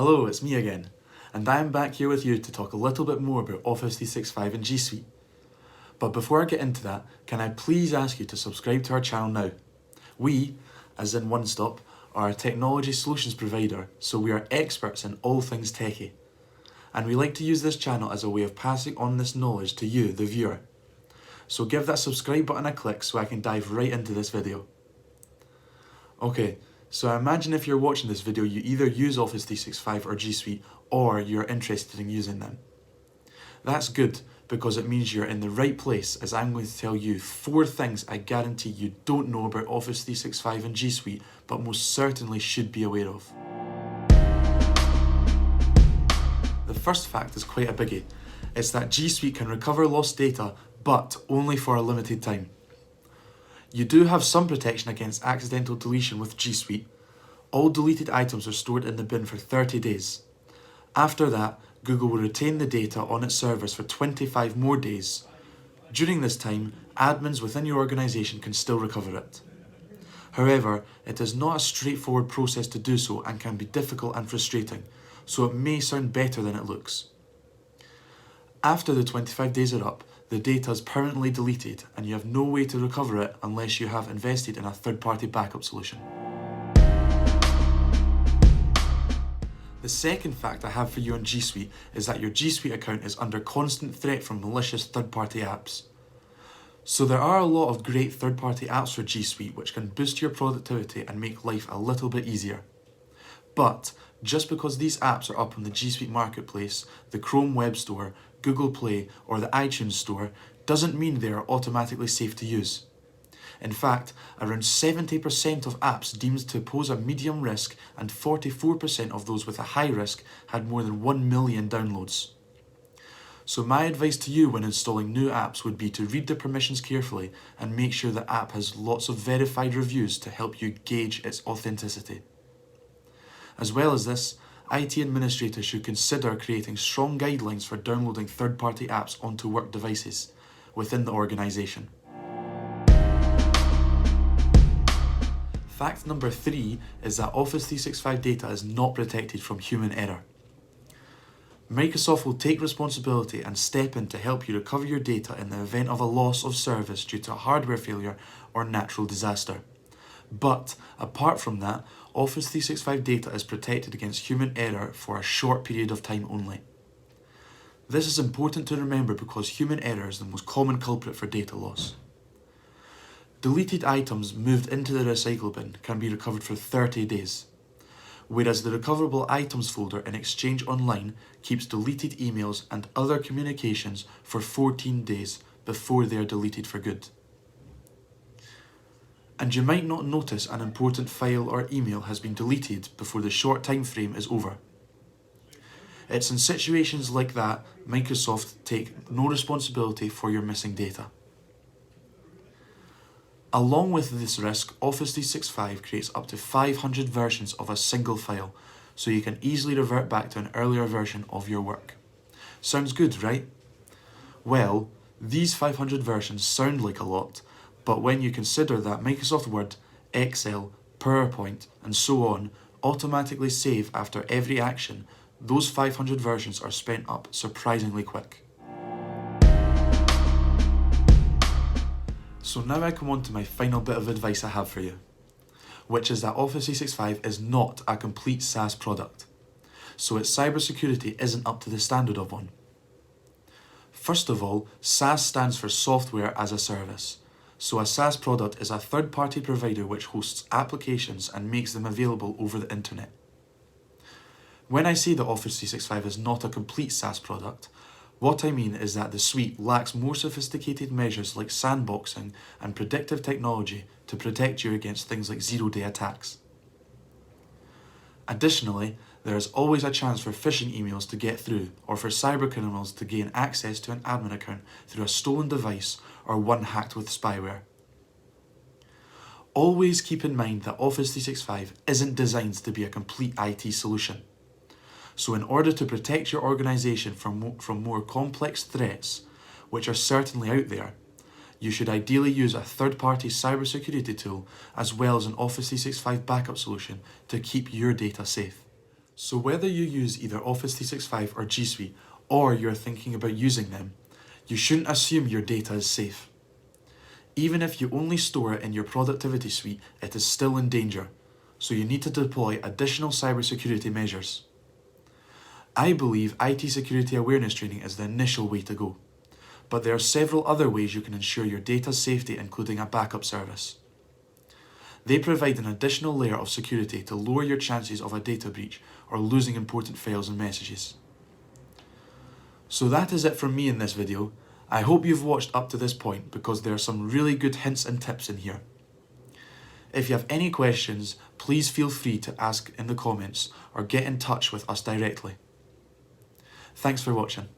Hello, it's me again, and I am back here with you to talk a little bit more about Office 365 and G Suite. But before I get into that, can I please ask you to subscribe to our channel now? We, as in One Stop, are a technology solutions provider, so we are experts in all things techie. And we like to use this channel as a way of passing on this knowledge to you, the viewer. So give that subscribe button a click so I can dive right into this video. Okay, so I imagine if you're watching this video you either use Office 365 or G Suite, or you're interested in using them. That's good, because it means you're in the right place, as I'm going to tell you 4 things I guarantee you don't know about Office 365 and G Suite, but most certainly should be aware of. The first fact is quite a biggie. It's that G Suite can recover lost data, but only for a limited time. You do have some protection against accidental deletion with G Suite. All deleted items are stored in the bin for 30 days. After that, Google will retain the data on its servers for 25 more days. During this time, admins within your organisation can still recover it. However, it is not a straightforward process to do so and can be difficult and frustrating, so it may sound better than it looks. After the 25 days are up, the data is permanently deleted and you have no way to recover it unless you have invested in a third-party backup solution. The second fact I have for you on G Suite is that your G Suite account is under constant threat from malicious third-party apps. So there are a lot of great third-party apps for G Suite which can boost your productivity and make life a little bit easier. But just because these apps are up on the G Suite Marketplace, the Chrome Web Store, Google Play or the iTunes Store doesn't mean they are automatically safe to use. In fact, around 70% of apps deemed to pose a medium risk and 44% of those with a high risk had more than 1 million downloads. So my advice to you when installing new apps would be to read the permissions carefully and make sure the app has lots of verified reviews to help you gauge its authenticity. As well as this, IT administrators should consider creating strong guidelines for downloading third-party apps onto work devices within the organisation. Fact number 3 is that Office 365 data is not protected from human error. Microsoft will take responsibility and step in to help you recover your data in the event of a loss of service due to a hardware failure or natural disaster. But apart from that, Office 365 data is protected against human error for a short period of time only. This is important to remember because human error is the most common culprit for data loss. Deleted items moved into the recycle bin can be recovered for 30 days, whereas the recoverable items folder in Exchange Online keeps deleted emails and other communications for 14 days before they are deleted for good. And you might not notice an important file or email has been deleted before the short time frame is over. It's in situations like that Microsoft take no responsibility for your missing data. Along with this risk, Office 365 creates up to 500 versions of a single file, so you can easily revert back to an earlier version of your work. Sounds good, right? Well, these 500 versions sound like a lot, but when you consider that Microsoft Word, Excel, PowerPoint, and so on automatically save after every action, those 500 versions are spent up surprisingly quick. So now I come on to my final bit of advice I have for you, which is that Office 365 is not a complete SaaS product, so its cybersecurity isn't up to the standard of one. First of all, SaaS stands for Software as a Service. So a SaaS product is a third-party provider which hosts applications and makes them available over the internet. When I say that Office 365 is not a complete SaaS product, what I mean is that the suite lacks more sophisticated measures like sandboxing and predictive technology to protect you against things like zero-day attacks. Additionally, there is always a chance for phishing emails to get through or for cybercriminals to gain access to an admin account through a stolen device or one hacked with spyware. Always keep in mind that Office 365 isn't designed to be a complete IT solution. So in order to protect your organisation from more complex threats, which are certainly out there, you should ideally use a third-party cybersecurity tool as well as an Office 365 backup solution to keep your data safe. So whether you use either Office 365 or G Suite, or you're thinking about using them, you shouldn't assume your data is safe. Even if you only store it in your productivity suite, it is still in danger, so you need to deploy additional cybersecurity measures. I believe IT security awareness training is the initial way to go, but there are several other ways you can ensure your data's safety, including a backup service. They provide an additional layer of security to lower your chances of a data breach or losing important files and messages. So that is it from me in this video. I hope you've watched up to this point because there are some really good hints and tips in here. If you have any questions, please feel free to ask in the comments or get in touch with us directly. Thanks for watching.